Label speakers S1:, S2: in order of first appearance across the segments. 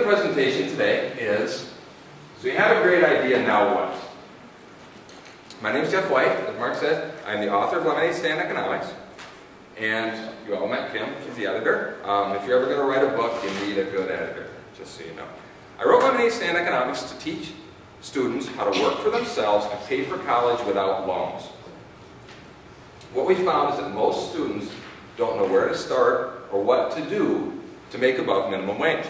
S1: the presentation today is, so you have a great idea, now what? My name is Geof White. As Mark said, I'm the author of Lemonade Stand Economics. And you all met Kim, she's the editor. If you're ever going to write a book, you need a good editor, just so you know. I wrote Lemonade Stand Economics to teach students how to work for themselves and pay for college without loans. What we found is that most students don't know where to start or what to do to make above minimum wage.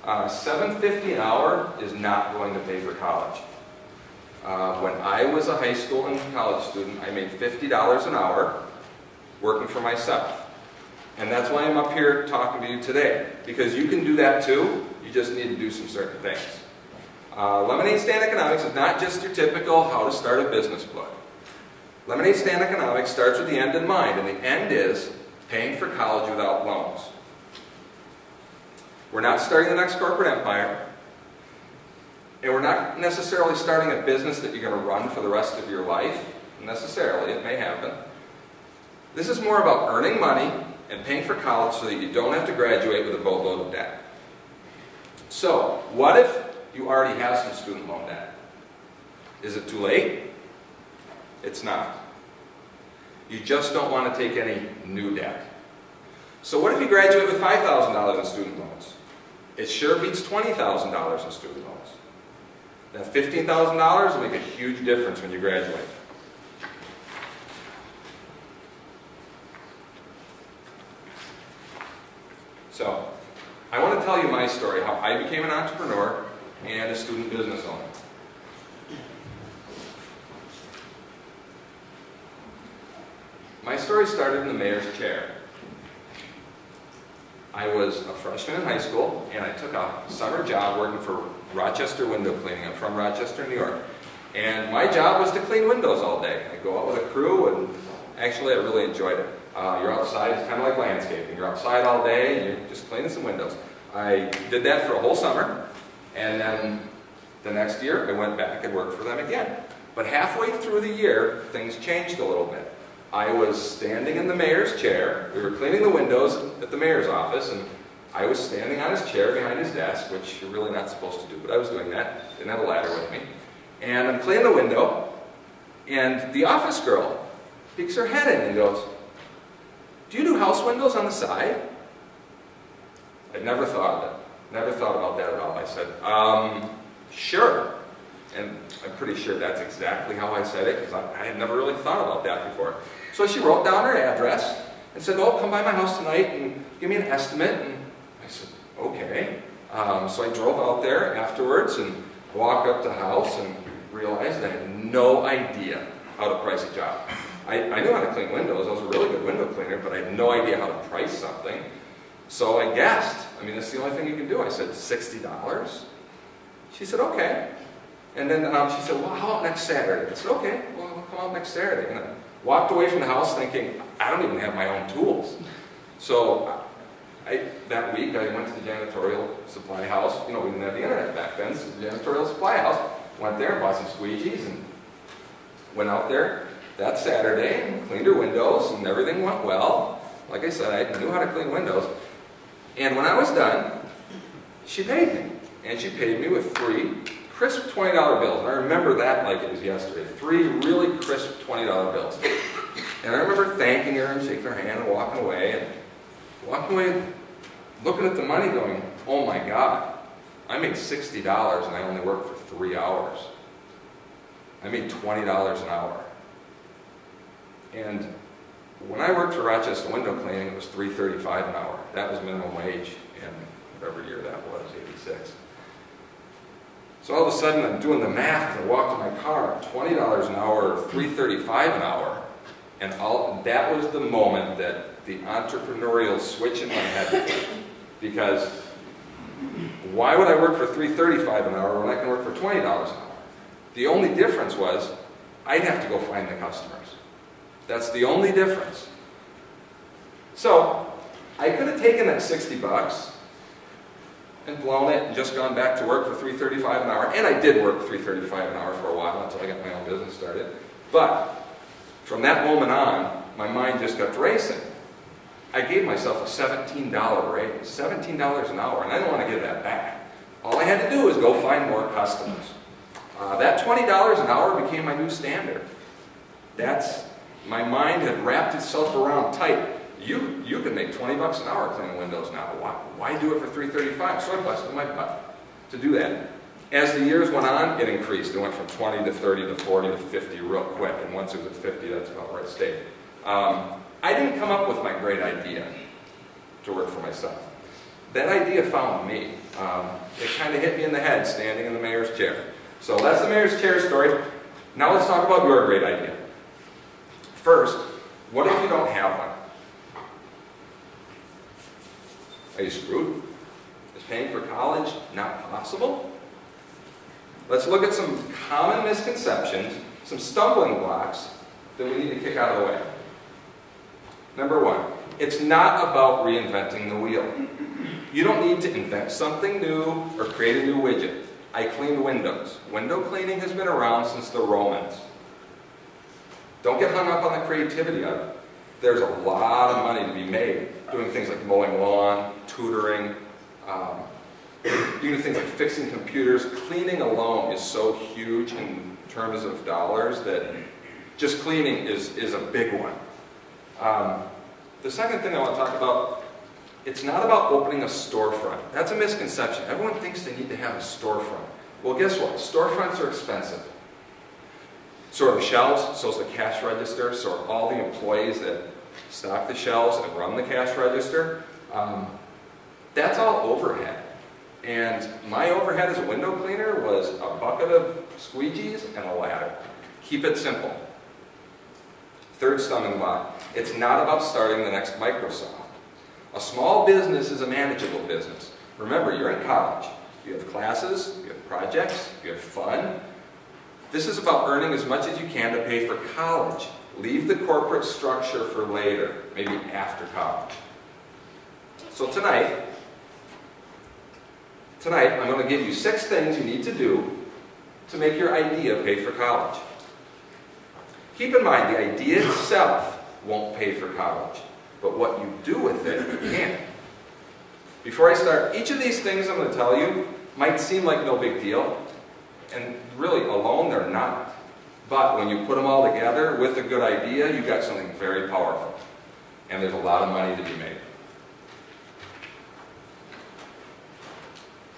S1: $7.50 an hour is not going to pay for college. When I was a high school and college student, I made $50 an hour working for myself. And that's why I'm up here talking to you today, because you can do that too, you just need to do some certain things. Lemonade Stand Economics is not just your typical how to start a business book. Lemonade Stand Economics starts with the end in mind, and the end is paying for college without loans. We're not starting the next corporate empire. And we're not necessarily starting a business that you're going to run for the rest of your life. Necessarily, it may happen. This is more about earning money and paying for college so that you don't have to graduate with a boatload of debt. So, what if you already have some student loan debt? Is it too late? It's not. You just don't want to take any new debt. So what if you graduate with $5,000 in student loans? It sure beats $20,000 in student loans. That $15,000 will make a huge difference when you graduate. So, I want to tell you my story, how I became an entrepreneur and a student business owner. My story started in the mayor's chair. I was a freshman in high school, and I took a summer job working for Rochester Window Cleaning. I'm from Rochester, New York. And my job was to clean windows all day. I'd go out with a crew, and actually I really enjoyed it. You're outside, it's kind of like landscaping. You're outside all day, and you're just cleaning some windows. I did that for a whole summer, and then the next year I went back and worked for them again. But halfway through the year, things changed a little bit. I was standing in the mayor's chair. We were cleaning the windows at the mayor's office, and I was standing on his chair behind his desk, which you're really not supposed to do, but I was doing that. Didn't have a ladder with me. And I'm cleaning the window, and the office girl peeks her head in and goes, "Do you do house windows on the side?" I'd never thought of it. Never thought about that at all. I said, sure. And I'm pretty sure that's exactly how I said it, because I had never really thought about that before. So she wrote down her address and said, "Oh, come by my house tonight and give me an estimate." And I said, okay. So I drove out there afterwards and walked up to the house and realized I had no idea how to price a job. I knew how to clean windows. I was a really good window cleaner, but I had no idea how to price something. So I guessed. I mean, that's the only thing you can do. I said, $60. She said, okay. And then she said, well, how about next Saturday? I said, okay, well, I'll come out next Saturday. And I walked away from the house thinking, I don't even have my own tools. So that week, I went to the janitorial supply house. You know, we didn't have the internet back then, so the janitorial supply house. Went there, bought some squeegees, and went out there that Saturday and cleaned her windows, and everything went well. Like I said, I knew how to clean windows. And when I was done, she paid me. And she paid me with 3 crisp $20 bills. And I remember that like it was yesterday. 3 really crisp $20 bills. And I remember thanking her and shaking her hand and walking away, looking at the money going, oh my God, I made $60 and I only worked for 3 hours. I made $20 an hour. And when I worked for Rochester Window Cleaning, it was $3.35 an hour. That was minimum wage in whatever year that was, 86. So all of a sudden I'm doing the math and I walk to my car, $20 an hour, $3.35 an hour, and that was the moment that the entrepreneurial switch in my head flipped. Because why would I work for $3.35 an hour when I can work for $20 an hour? The only difference was I'd have to go find the customers. That's the only difference. So I could have taken that $60 and blown it and just gone back to work for $3.35 an hour. And I did work $3.35 an hour for a while until I got my own business started. But from that moment on, my mind just kept racing. I gave myself a $17 raise, $17 an hour, and I don't want to give that back. had to do was go find more customers. That $20 an hour became my new standard. My mind had wrapped itself around tight. You can make 20 bucks an hour cleaning windows now. Why do it for $3.35? So I busted my butt to do that. As the years went on, it increased. It went from 20 to 30 to 40 to 50 real quick. And once it was at 50, that's about where it stayed. I didn't come up with my great idea to work for myself. That idea found me. It kind of hit me in the head standing in the mayor's chair. So that's the mayor's chair story. Now let's talk about your great idea. First, what if you don't have one? Are you screwed? Is paying for college not possible? Let's look at some common misconceptions, some stumbling blocks that we need to kick out of the way. Number one, it's not about reinventing the wheel. You don't need to invent something new or create a new widget. I clean windows. Window cleaning has been around since the Romans. Don't get hung up on the creativity of it. There's a lot of money to be made doing things like mowing lawn, tutoring, doing things like fixing computers. Cleaning alone is so huge in terms of dollars that just cleaning is a big one. The second thing I want to talk about, it's not about opening a storefront. That's a misconception. Everyone thinks they need to have a storefront. Well, guess what? Storefronts are expensive. So are the shelves, so is the cash register, so are all the employees that stock the shelves and run the cash register. That's all overhead. And my overhead as a window cleaner was a bucket of squeegees and a ladder. Keep it simple. Third stumbling block, it's not about starting the next Microsoft. A small business is a manageable business. Remember, you're in college. You have classes, you have projects, you have fun. This is about earning as much as you can to pay for college. Leave the corporate structure for later, maybe after college. So tonight I'm going to give you 6 things you need to do to make your idea pay for college. Keep in mind, the idea itself won't pay for college, but what you do with it can. Before I start, each of these things I'm going to tell you might seem like no big deal, and really alone they're not. But when you put them all together with a good idea, you've got something very powerful, and there's a lot of money to be made.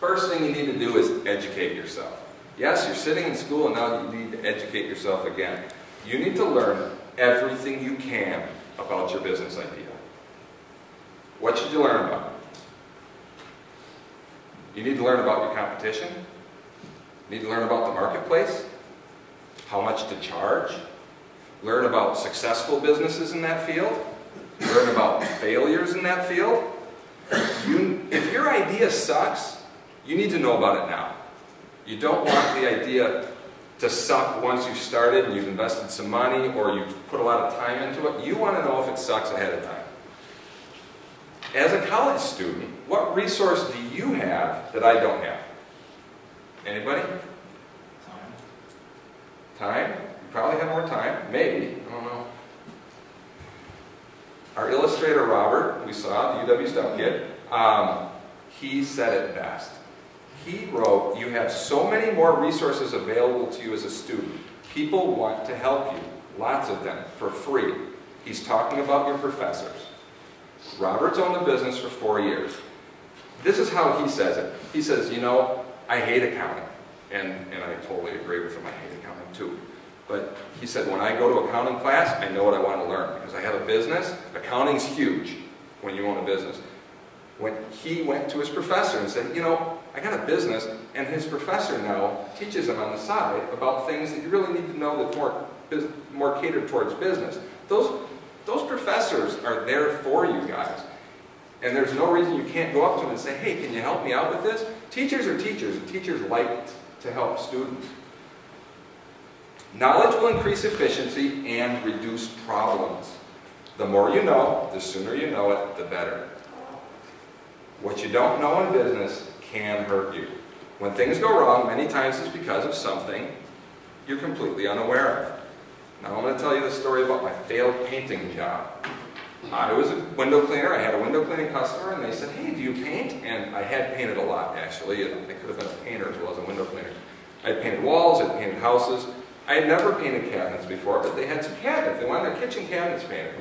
S1: First thing you need to do is educate yourself. Yes, you're sitting in school and now you need to educate yourself again. You need to learn everything you can about your business idea. What should you learn about? You need to learn about your competition. You need to learn about the marketplace, how much to charge, learn about successful businesses in that field, learn about failures in that field. If your idea sucks, you need to know about it now. You don't want the idea to suck once you've started and you've invested some money or you've put a lot of time into it. You want to know if it sucks ahead of time. As a college student, what resource do you have that I don't have? Anybody? Time? You probably have more time. Maybe. I don't know. Our illustrator, Robert, we saw, the UW Stuff Kid, he said it best. He wrote, you have so many more resources available to you as a student. People want to help you. Lots of them, for free. He's talking about your professors. Robert's owned the business for 4 years. This is how he says it. He says, you know, I hate accounting. And I totally agree with him, I hate accounting too. But he said, when I go to accounting class, I know what I want to learn. Because I have a business, accounting's huge when you own a business. When he went to his professor and said, you know, I got a business, and his professor now teaches him on the side about things that you really need to know that's more catered towards business. Those professors are there for you guys. And there's no reason you can't go up to them and say, hey, can you help me out with this? Teachers are teachers, and teachers like to help students. Knowledge will increase efficiency and reduce problems. The more you know, the sooner you know it, the better. What you don't know in business can hurt you. When things go wrong, many times it's because of something you're completely unaware of. Now I'm going to tell you the story about my failed painting job. I was a window cleaner. I had a window cleaning customer, and they said, "Hey, do you paint?" And I had painted a lot, actually. I could have been a painter as well as a window cleaner. I had painted walls. I had painted houses. I had never painted cabinets before, but they had some cabinets. They wanted their kitchen cabinets painted.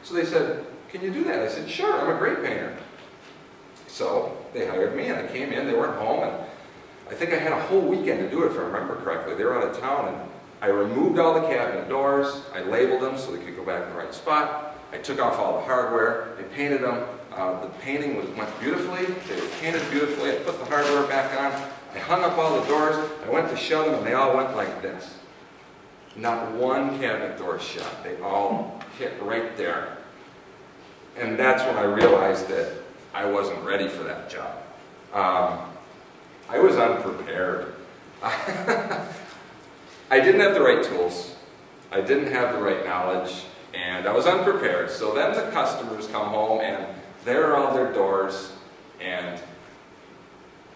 S1: So they said, "Can you do that?" I said, "Sure, I'm a great painter." So they hired me, and I came in. They weren't home, and I think I had a whole weekend to do it, if I remember correctly. They were out of town, and I removed all the cabinet doors. I labeled them so they could go back in the right spot. I took off all the hardware. I painted them. The painting went beautifully. They were painted beautifully. I put the hardware back on. I hung up all the doors. I went to show them, and they all went like this. Not one cabinet door shut. They all hit right there. And that's when I realized that I wasn't ready for that job. I was unprepared. I didn't have the right tools. I didn't have the right knowledge, and I was unprepared. So then the customers come home, and there are all their doors, and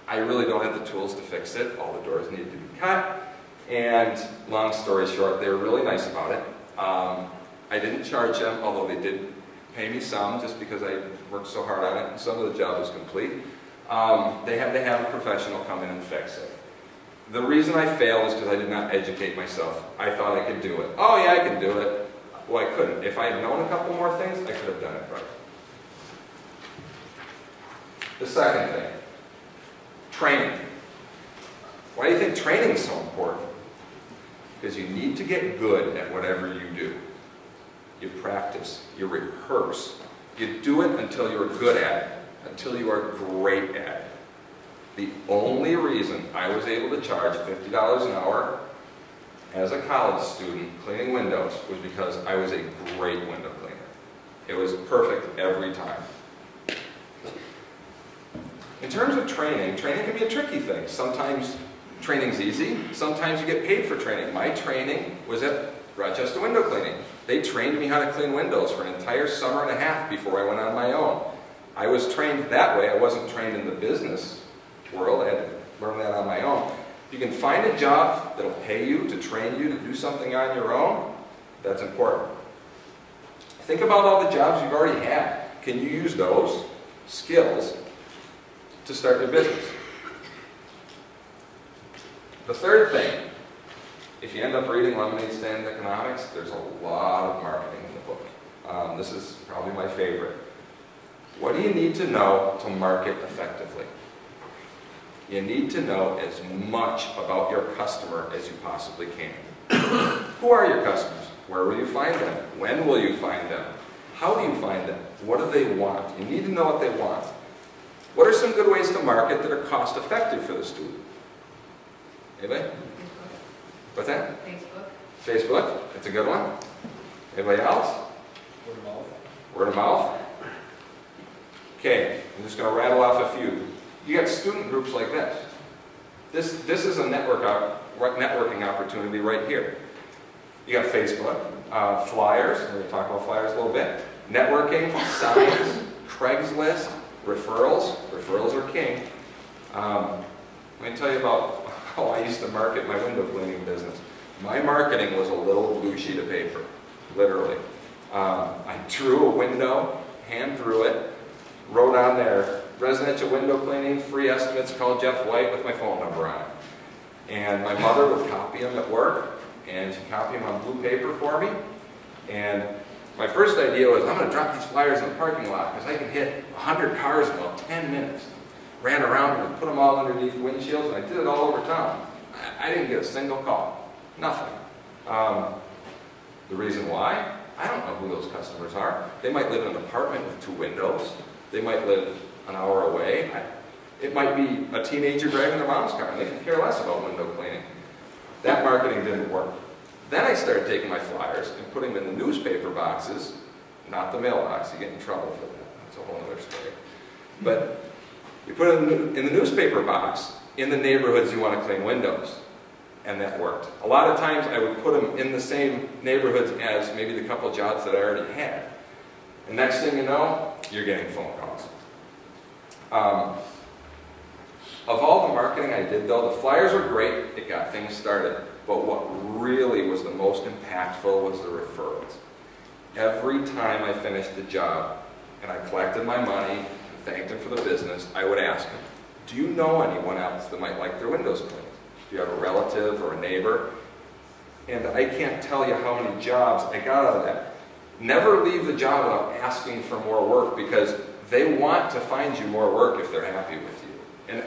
S1: I really don't have the tools to fix it. All the doors needed to be cut, and long story short, they were really nice about it. I didn't charge them, although they did pay me some, just because I worked so hard on it, and some of the job was complete. They had to have a professional come in and fix it. The reason I failed is because I did not educate myself. I thought I could do it. Oh yeah, I can do it. Well, I couldn't. If I had known a couple more things, I could have done it right. The second thing, training. Why do you think training is so important? Because you need to get good at whatever you do. You practice, you rehearse, you do it until you're good at it, until you are great at it. The only reason I was able to charge $50 an hour as a college student cleaning windows was because I was a great window cleaner. It was perfect every time. In terms of training, training can be a tricky thing. Sometimes training's easy, sometimes you get paid for training. My training was at Rochester Window Cleaning. They trained me how to clean windows for an entire summer and a half before I went on my own. I was trained that way. I wasn't trained in the business world. I had to learn that on my own. If you can find a job that'll pay you to train you to do something on your own, that's important. Think about all the jobs you've already had. Can you use those skills to start your business? The third thing, if you end up reading Lemonade Stand Economics, there's a lot of marketing in the book. This is probably my favorite. What do you need to know to market effectively? You need to know as much about your customer as you possibly can. Who are your customers? Where will you find them? When will you find them? How do you find them? What do they want? You need to know what they want. What are some good ways to market that are cost effective for the student? Anybody? What's that?
S2: Facebook.
S1: Facebook, that's a good one. Anybody else?
S3: Word of mouth.
S1: Word of mouth. Okay, I'm just going to rattle off a few. You got student groups like this. This is a networking opportunity right here. You got Facebook, flyers, we're going to talk about flyers a little bit, networking, signs, Craigslist, referrals. Referrals are king. Let me tell you about how I used to market my window cleaning business. My marketing was a little blue sheet of paper, literally. I drew a window, hand drew it, wrote on there, residential window cleaning, free estimates, call Jeff White with my phone number on it. And my mother would copy them at work, and she'd copy them on blue paper for me. And my first idea was, I'm going to drop these flyers in the parking lot because I can hit 100 cars in about 10 minutes. Ran around and put them all underneath windshields, and I did it all over town. I didn't get a single call. Nothing. The reason why? I don't know who those customers are. They might live in an apartment with 2 windows. They might live an hour away. It might be a teenager driving their mom's car, and they can care less about window cleaning. That marketing didn't work. Then I started taking my flyers and putting them in the newspaper boxes, not the mailbox. You get in trouble for that. That's a whole other story. But you put it in the newspaper box in the neighborhoods you want to clean windows. And that worked. A lot of times I would put them in the same neighborhoods as maybe the couple jobs that I already had. And next thing you know, you're getting phone calls. Of all the marketing I did though, the flyers were great, it got things started. But what really was the most impactful was the referrals. every time I finished the job and I collected my money and thanked him for the business, I would ask him, do you know anyone else that might like their windows cleaned? Do you have a relative or a neighbor? And I can't tell you how many jobs I got out of that. Never leave the job without asking for more work, because they want to find you more work if they're happy with you. And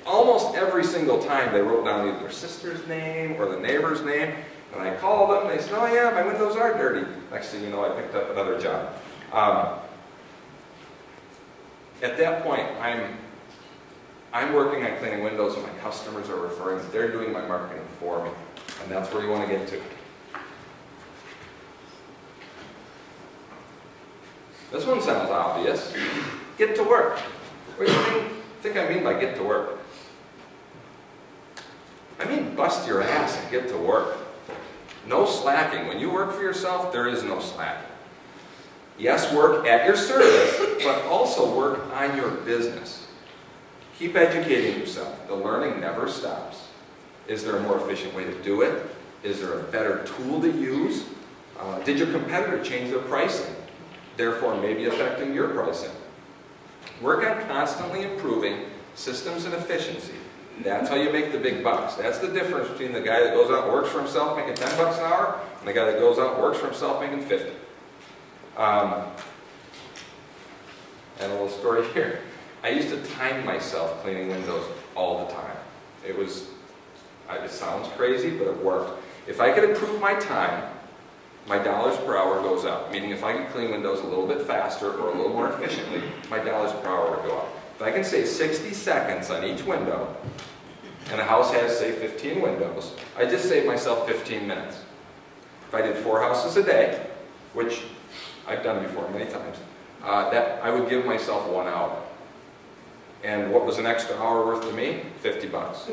S1: almost every single time they wrote down either their sister's name or the neighbor's name. And I called them, they said, oh yeah, my windows are dirty. Next thing you know, I picked up another job. At that point, I'm working on cleaning windows and my customers are referring, they're doing my marketing for me. And that's where you want to get to. This one sounds obvious. Get to work. What do you think I mean by get to work? I mean bust your ass and get to work. No slacking. When you work for yourself, there is no slacking. Yes, work at your service, but also work on your business. Keep educating yourself. The learning never stops. Is there a more efficient way to do it? Is there a better tool to use? Did your competitor change their pricing? Therefore, maybe affecting your pricing. Work on constantly improving systems and efficiency. That's how you make the big bucks. That's the difference between the guy that goes out and works for himself making 10 bucks an hour and the guy that goes out and works for himself making 50. And a little story here. I used to time myself cleaning windows all the time. It sounds crazy, but it worked. If I could improve my time, my dollars per hour goes up. Meaning if I could clean windows a little bit faster or a little more efficiently, my dollars per hour would go up. If I can save 60 seconds on each window, and a house has, say, 15 windows, I just saved myself 15 minutes. If I did 4 houses a day, which I've done before many times, I would give myself 1 hour. And what was an extra hour worth to me? 50 bucks.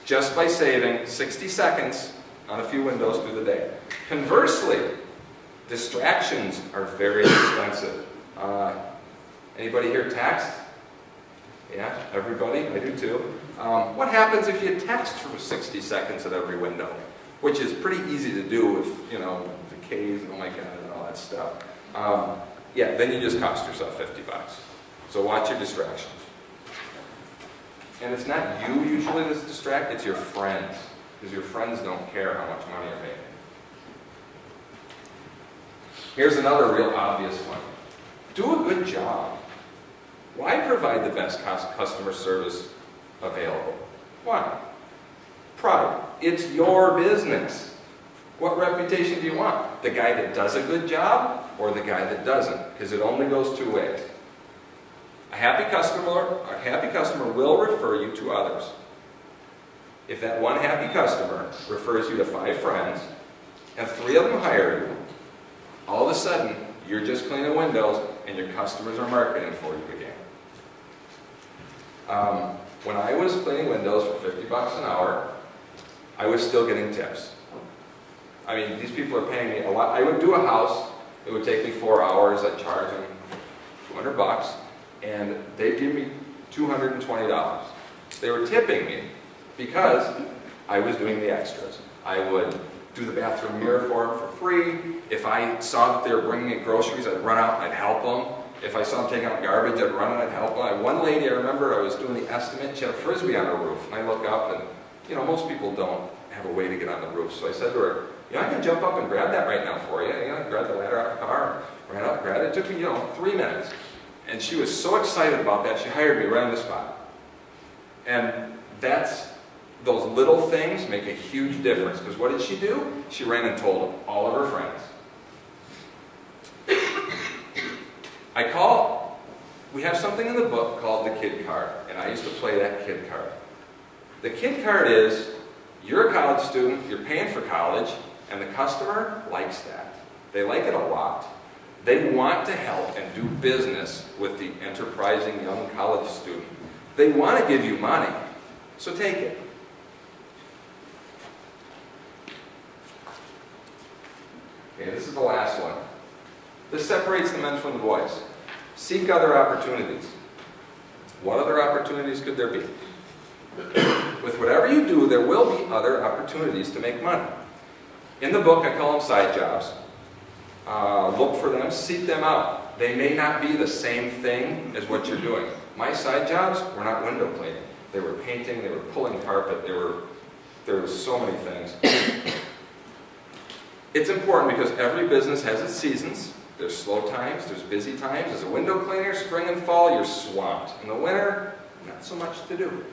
S1: Just by saving 60 seconds on a few windows through the day. Conversely, distractions are very expensive. Anybody here text? Yeah, everybody? I do too. What happens if you text for 60 seconds at every window? Which is pretty easy to do with, the K's and oh my God and all that stuff. Yeah, then you just cost yourself 50 bucks. So watch your distractions. And it's not you usually that's distracted, it's your friends. Because your friends don't care how much money you're making. Here's another real obvious one. Do a good job. Why provide the best customer service available? Why? Pride. It's your business. What reputation do you want? The guy that does a good job or the guy that doesn't? Because it only goes 2 ways. A happy customer will refer you to others. If that one happy customer refers you to 5 friends and 3 of them hire you, all of a sudden you're just cleaning windows and your customers are marketing for you again. When I was cleaning windows for 50 bucks an hour, I was still getting tips. I mean, these people are paying me a lot. I would do a house, it would take me 4 hours, I'd charge them 200 bucks, and they'd give me $220. They were tipping me because I was doing the extras. I would do the bathroom mirror for them for free. If I saw that they were bringing me groceries, I'd run out and I'd help them. If I saw them taking out garbage, I'd run and I'd help them. One lady, I remember I was doing the estimate, she had a Frisbee on her roof, and I look up and, most people don't have a way to get on the roof. So I said to her, I can jump up and grab that right now for you. I grabbed the ladder out of the car, ran up, grabbed it. It took me, 3 minutes. And she was so excited about that, she hired me right on the spot. And those little things make a huge difference. Because what did she do? She ran and told all of her friends. We have something in the book called the kid card. And I used to play that kid card. The kid card is, you're a college student, you're paying for college, and the customer likes that. They like it a lot. They want to help and do business with the enterprising young college student. They want to give you money, so take it. Okay, this is the last one. This separates the men from the boys. Seek other opportunities. What other opportunities could there be? With whatever you do, there will be other opportunities to make money. In the book, I call them side jobs. look for them, seek them out. They may not be the same thing as what you're doing. My side jobs were not window cleaning. They were painting, they were pulling carpet, there were so many things. It's important because every business has its seasons. There's slow times, there's busy times. As a window cleaner, spring and fall, you're swamped. In the winter, not so much to do.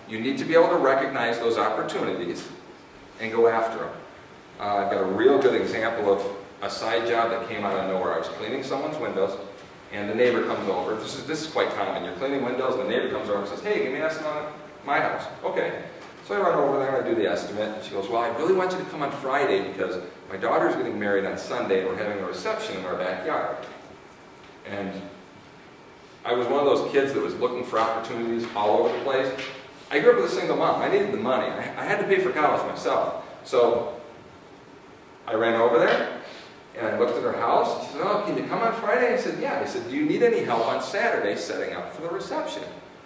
S1: You need to be able to recognize those opportunities and go after them. I've got a real good example of a side job that came out of nowhere. I was cleaning someone's windows, and the neighbor comes over. This is quite common. You're cleaning windows, and the neighbor comes over and says, "Hey, give me an estimate on my house." Okay. So I run over there and I do the estimate, and she goes, "Well, I really want you to come on Friday because my daughter's getting married on Sunday, and we're having a reception in our backyard." And I was one of those kids that was looking for opportunities all over the place. I grew up with a single mom. I needed the money. I had to pay for college myself. So I ran over there, and I looked at her house. She said, "Oh, can you come on Friday?" I said, "Yeah." I said, "Do you need any help on Saturday setting up for the reception?"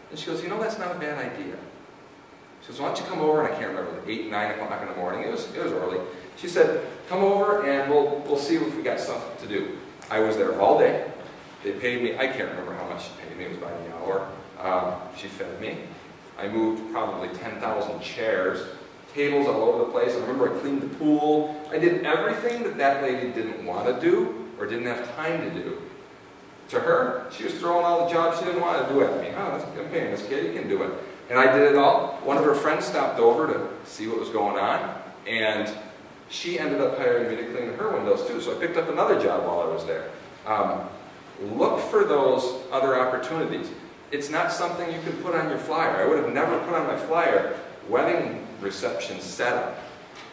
S1: And she goes, "You know, that's not a bad idea." She goes, "Why don't you come over?" And I can't remember, 8, 9 o'clock in the morning. It was early. She said, "Come over and we'll see if we got something to do." I was there all day. They paid me, I can't remember how much she paid me, it was by the hour. She fed me. I moved probably 10,000 chairs, tables all over the place. I remember I cleaned the pool. I did everything that lady didn't want to do or didn't have time to do. To her, she was throwing all the jobs she didn't want to do at me. "Oh, I'm paying this kid, he can do it." And I did it all. One of her friends stopped over to see what was going on, and she ended up hiring me to clean her windows too. So I picked up another job while I was there. Look for those other opportunities. It's not something you can put on your flyer. I would have never put on my flyer wedding reception setup.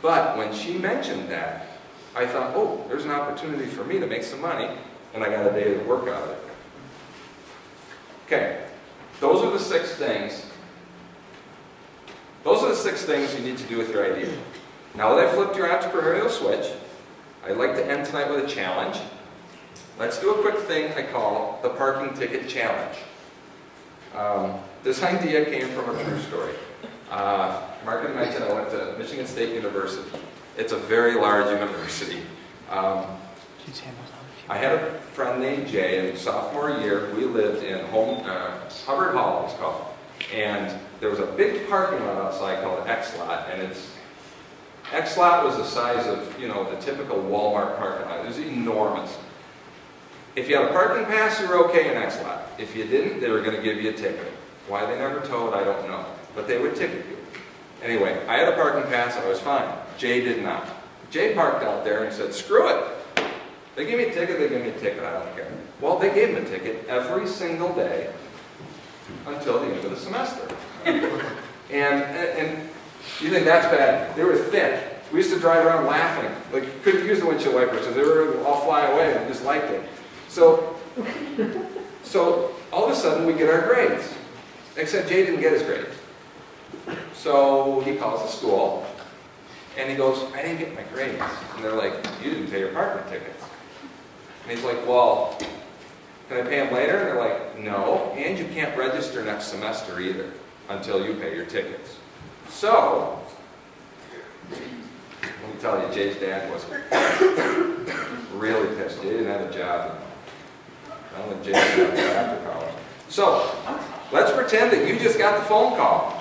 S1: But when she mentioned that, I thought, oh, there's an opportunity for me to make some money, and I got a day to work out of it. Okay, those are the 6 things. Those are the 6 things you need to do with your idea. Now that I've flipped your entrepreneurial switch, I'd like to end tonight with a challenge. Let's do a quick thing I call the parking ticket challenge. This idea came from a true story. Mark had mentioned I went to Michigan State University. It's a very large university. I had a friend named Jay, and sophomore year we lived in Hubbard Hall, it was called. And there was a big parking lot outside called X-Lot, and X-Lot was the size of, the typical Walmart parking lot. It was enormous. If you had a parking pass, you were okay in X-Lot. If you didn't, they were going to give you a ticket. Why they never towed, I don't know. But they would ticket you. Anyway, I had a parking pass, I was fine. Jay did not. Jay parked out there and said, "Screw it. They give me a ticket, they give me a ticket, I don't care." Well, they gave him a ticket every single day until the end of the semester. And you think that's bad. They were thick. We used to drive around laughing. Like, you couldn't use the windshield wipers because they were all fly away and we just liked it. So all of a sudden we get our grades. Except Jay didn't get his grades. So he calls the school and he goes, "I didn't get my grades." And they're like, "You didn't pay your parking tickets." And he's like, "Well, can I pay them later?" And they're like, "No, and you can't register next semester either until you pay your tickets." So, let me tell you, Jay's dad was really pissed. Jay didn't have a job. I don't think Jay had a job after college. So, let's pretend that you just got the phone call.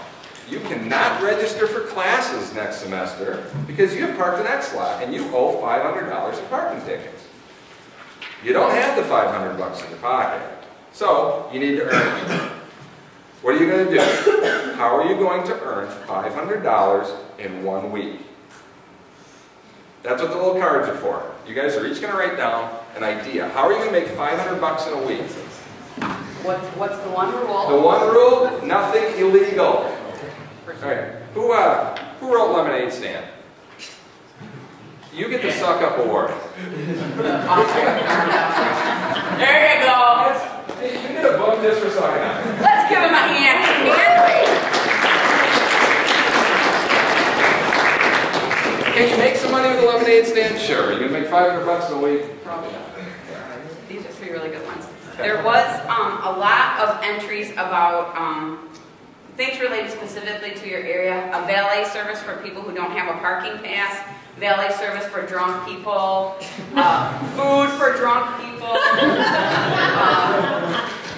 S1: You cannot register for classes next semester because you have parked an X-Lot and you owe $500 in parking tickets. You don't have the $500 in your pocket, so you need to earn it. What are you going to do? How are you going to earn $500 in 1 week? That's what the little cards are for. You guys are each going to write down an idea. How are you going to make $500 in a week?
S2: What's the one rule?
S1: The one rule: nothing illegal. All right. Who wrote Lemonade Stand? You get the Suck Up Award.
S2: There you go.
S1: You get a book just for sucking up.
S2: Let's give him a hand.
S1: Can you make some money with a lemonade stand? Sure. You can make $500 a week? Probably not.
S2: These are 3 really good ones. There was a lot of entries about things related specifically to your area. A valet service for people who don't have a parking pass. valet service for drunk people, food for drunk people.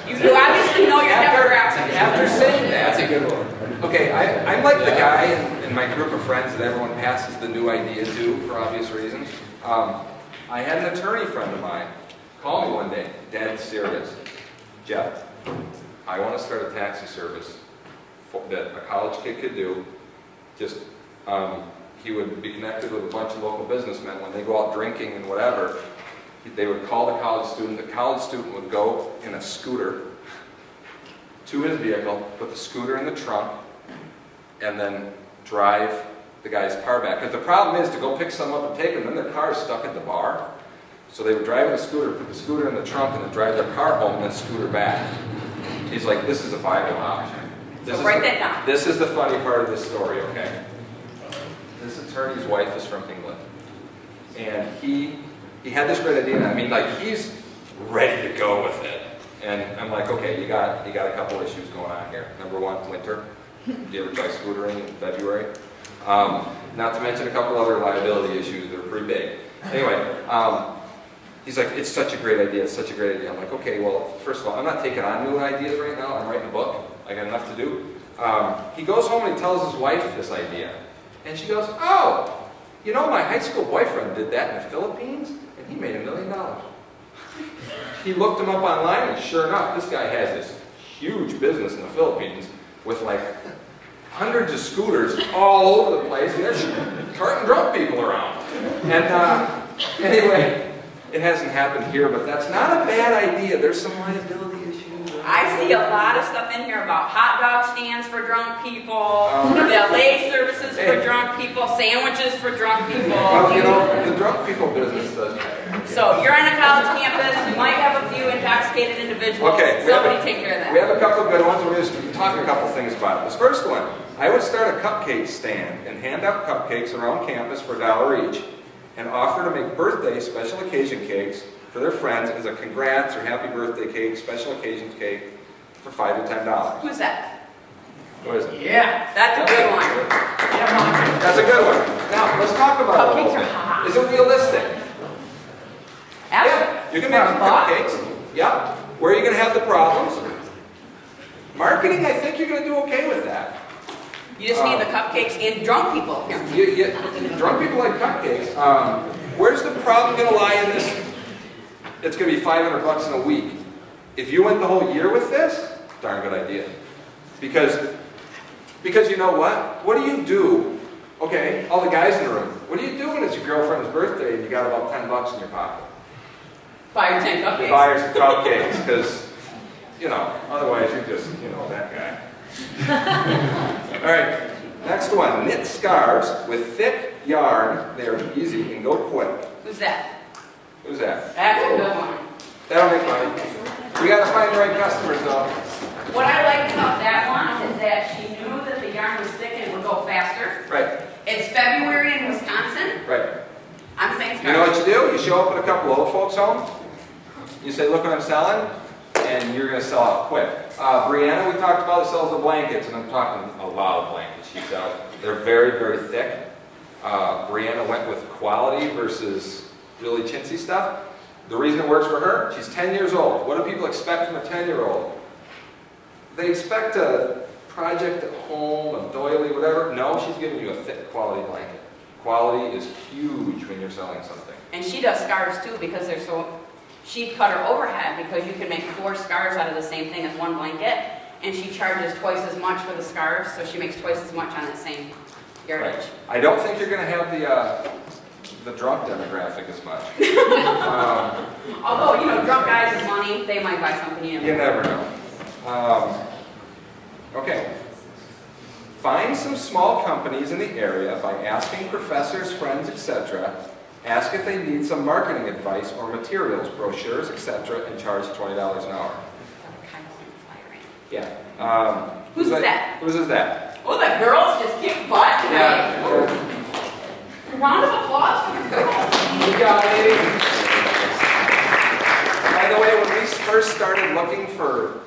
S2: You obviously know your demographic.
S1: After saying that,
S3: That's a good one.
S1: okay, I'm like the guy in my group of friends that everyone passes the new idea to for obvious reasons. I had an attorney friend of mine call me one day, dead serious. Geof, I want to start a taxi service that a college kid could do. Just, he would be connected with a bunch of local businessmen. When they go out drinking and whatever, they would call the college student. The college student would go in a scooter to his vehicle, put the scooter in the trunk, and then drive the guy's car back. Because the problem is to go pick someone up and take them, then their car is stuck at the bar. So they would drive in a scooter, put the scooter in the trunk, and then drive their car home and then scooter back. He's like, this is a viable option.
S2: So write that down.
S1: This is the funny part of this story, okay? This attorney's wife is from England. And he had this great idea. I mean, like, he's ready to go with it. And I'm like, okay, you got a couple issues going on here. Number one, winter. Do you ever try scootering in February? Not to mention a couple other liability issues that are pretty big. Anyway, he's like, it's such a great idea, it's such a great idea. I'm like, okay, well, first of all, I'm not taking on new ideas right now. I'm writing a book. I got enough to do. He goes home and he tells his wife this idea. And she goes, oh, you know, my high school boyfriend did that in the Philippines, and he made $1 million. He looked him up online, and sure enough, this guy has this huge business in the Philippines with like hundreds of scooters all over the place, and they're carting drunk people around. And anyway, it hasn't happened here, but that's not a bad idea. There's some liability issues.
S2: I see a lot of stuff in here about hot dog stands for drunk people, valet services for drunk people, sandwiches for drunk people.
S1: Well, you know, the drunk people business does.
S2: So you're on a college campus, you might have a few intoxicated individuals.
S1: Okay,
S2: somebody take care of that.
S1: We have a couple of good ones. We're just talking a couple of things about it. This first one, I would start a cupcake stand and hand out cupcakes around campus for $1 each and offer to make birthday special occasion cakes for their friends as a congrats or happy birthday cake, special occasions cake for $5 to $10.
S2: Who's that?
S1: What is it?
S2: Yeah, that's a good one.
S1: That's a good one. Now, let's talk about
S2: Cupcakes
S1: it.
S2: are hot.
S1: Is it realistic?
S2: Yeah,
S1: You can make some cupcakes. Yep. Where are you going to have the problems? Marketing, I think you're going to do okay with that.
S2: You just need the cupcakes and drunk people.
S1: Drunk people like cupcakes. Where's the problem going to lie in this? It's going to be $500 in a week. If you went the whole year with this, darn good idea. Because you know what? What do you do? Okay, all the guys in the room. What are you doing? It's your girlfriend's birthday and you got about $10 in your pocket.
S2: Buy her 10 cupcakes.
S1: Buy her some cupcakes, because, you know, otherwise you're just, you know, that guy. All right, next one. Knit scarves with thick yarn. They are easy and go quick.
S2: Who's that?
S1: Who's that?
S2: That's a good one.
S1: That'll make money. We got to find the right customers, though.
S2: What I liked about that one is that she knew that the yarn was thick and it would go faster.
S1: Right.
S2: It's February in Wisconsin.
S1: Right.
S2: I'm saying scarves.
S1: You know what you do? You show up at a couple of old folks' homes. You say, look what I'm selling, and you're going to sell out quick. Brianna, we talked about, sells the blankets, and I'm talking a lot of blankets she sells. They're very, very thick. Brianna went with quality versus really chintzy stuff. The reason it works for her, she's 10 years old. What do people expect from a 10-year-old? They expect a project at home, a doily, whatever. No, she's giving you a thick quality blanket. Quality is huge when you're selling something.
S2: And she does scarves too because they're so... She'd cut her overhead because you can make 4 scarves out of the same thing as one blanket. And she charges twice as much for the scarves, so she makes twice as much on that same yardage.
S1: Right. I don't think you're going to have the drunk demographic as much.
S2: Although, you know, drunk guys with money, they might buy something you
S1: never know. Okay. Find some small companies in the area by asking professors, friends, etc. Ask if they need some marketing advice or materials, brochures, etc., and charge $20 an hour. Yeah.
S2: Who's that?
S1: Whose is that?
S2: Oh, the girls just kick butt today.
S1: Yeah.
S2: Round of applause for the girls.
S1: You got it. By the way, when we first started looking for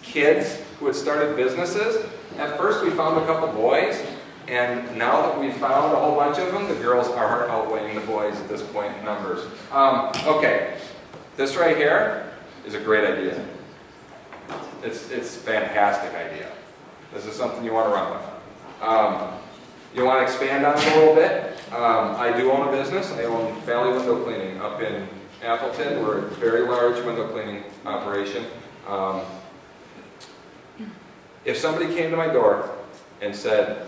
S1: kids who had started businesses, at first we found a couple boys, And now that we've found a whole bunch of them, the girls are outweighing the boys at this point in numbers. Okay, this right here is a great idea. It's a fantastic idea. This is something you want to run with. You want to expand on it a little bit? I do own a business. I own Valley Window Cleaning up in Appleton. We're a very large window cleaning operation. If somebody came to my door and said,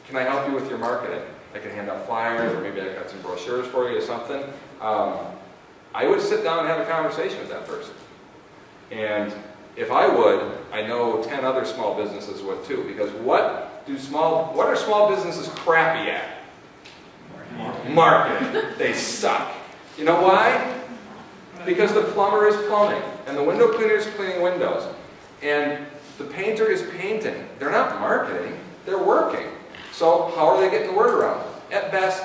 S1: "Can I help you with your marketing? I can hand out flyers, or maybe I got some brochures for you or something," I would sit down and have a conversation with that person. And if I would, I know 10 other small businesses would too, because what are small businesses crappy at? Marketing. They suck. You know why? Because the plumber is plumbing, and the window cleaner is cleaning windows, and the painter is painting. They're not marketing, they're working. So how are they getting the word around? At best,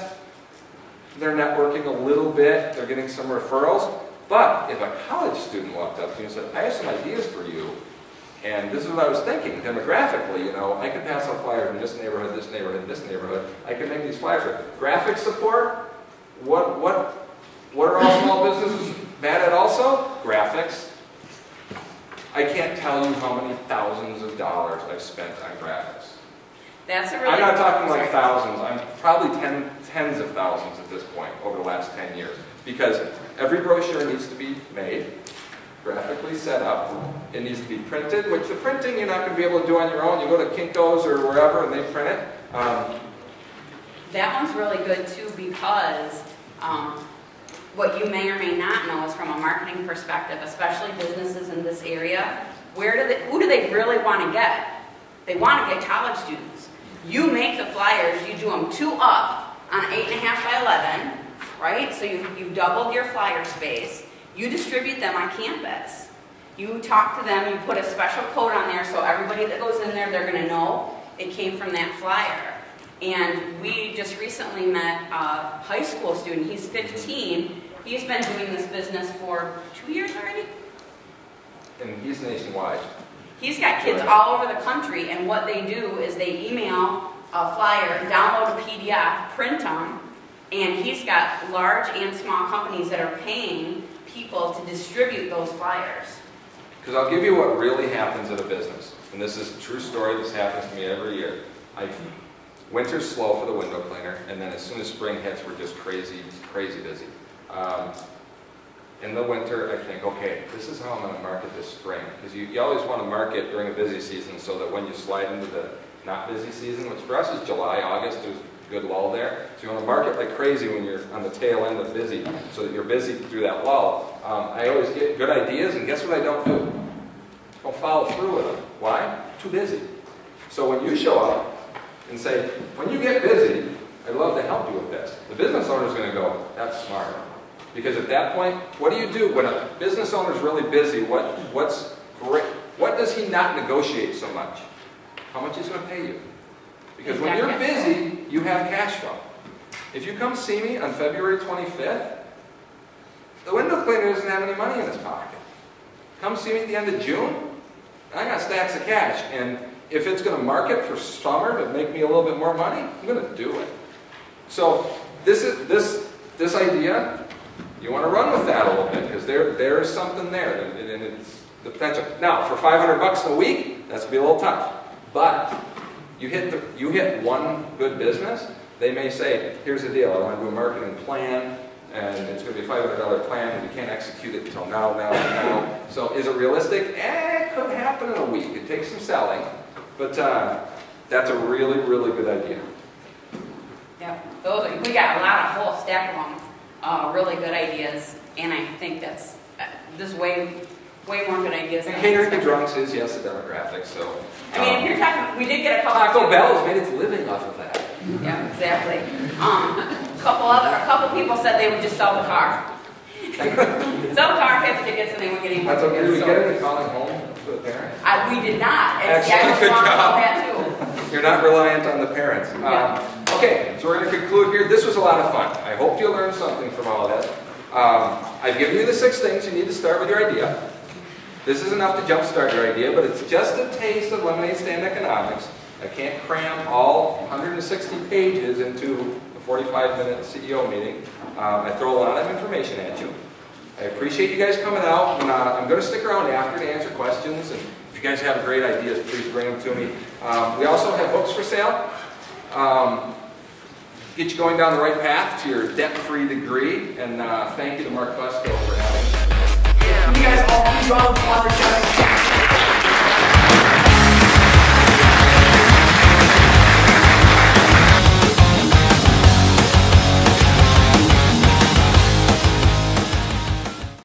S1: they're networking a little bit, they're getting some referrals, but if a college student walked up to you and said, "I have some ideas for you, and this is what I was thinking, demographically, you know, I could pass out flyers in this neighborhood, this neighborhood, this neighborhood. I could make these flyers for graphic support." What are all small businesses bad at also? Graphics. I can't tell you how many thousands of dollars I've spent on graphics.
S2: That's a really
S1: I'm not talking like thousands. I'm probably tens of thousands at this point over the last 10 years. Because every brochure needs to be made, graphically set up. It needs to be printed, which the printing you're not going to be able to do on your own. You go to Kinko's or wherever and they print it.
S2: That one's really good too, because what you may or may not know is, from a marketing perspective, especially businesses in this area, who do they really want to get? They want to get college students. You make the flyers, you do them 2 up on 8.5 by 11, right? So you've doubled your flyer space. You distribute them on campus. You talk to them, you put a special code on there so everybody that goes in there, they're going to know it came from that flyer. And we just recently met a high school student. He's 15. He's been doing this business for 2 years already.
S1: And he's nationwide.
S2: He's got kids all over the country, and what they do is they email a flyer, download a PDF, print them, and he's got large and small companies that are paying people to distribute those flyers.
S1: Because I'll give you what really happens at a business. And this is a true story. This happens to me every year. Winter's slow for the window cleaner, and then as soon as spring hits, we're just crazy, crazy busy. In the winter, I think, okay, this is how I'm going to market this spring. Because you always want to market during a busy season so that when you slide into the not busy season, which for us is July, August, there's a good lull there. So you want to market like crazy when you're on the tail end of busy, so that you're busy through that lull. I always get good ideas, and guess what I don't do? I don't follow through with them. Why? Too busy. So when you show up and say, when you get busy, I'd love to help you with this, the business owner's going to go, that's smart. Because at that point, what do you do when a business owner's really busy? What's great? What does he not negotiate so much? How much he's going to pay you. Because when you're busy, you have cash flow. If you come see me on February 25th, the window cleaner doesn't have any money in his pocket. Come see me at the end of June, I got stacks of cash. And if it's going to market for summer to make me a little bit more money, I'm going to do it. So this idea, you want to run with that a little bit, because there is something there, and it's the potential. Now, for $500 a week, that's going to be a little tough. But you hit one good business, they may say, here's the deal, I want to do a marketing plan, and it's going to be a $500 plan, and we can't execute it until now. So is it realistic? It could happen in a week. It takes some selling, but that's a really, really good idea.
S2: Yeah, we got a whole stack of them. Really good ideas, and I think that's just way more good ideas.
S1: And catering to drunks is, yes, a demographic, so...
S2: I mean, if you're talking, we did get a couple...
S1: Taco Bell has made its living off of that.
S2: Yeah, exactly. A couple people said they would just sell the car. Sell the car, get the tickets, and they would get any more
S1: That's okay.
S2: tickets.
S1: Did we get any calling home to the parents?
S2: We did not.
S1: Excellent, good job.
S2: That too.
S1: You're not reliant on the parents.
S2: Yeah.
S1: Okay, so we're going to conclude here. This was a lot of fun. I hope you learned something from all of this. I've given you the 6 things you need to start with your idea. This is enough to jumpstart your idea, but it's just a taste of lemonade stand economics. I can't cram all 160 pages into a 45-minute CEO meeting. I throw a lot of information at you. I appreciate you guys coming out, and I'm going to stick around after to answer questions. And if you guys have great ideas, please bring them to me. We also have books for sale. Get you going down the right path to your debt-free degree. And thank you to Mark Busco for having me.
S3: You guys all please round of applause for Geof.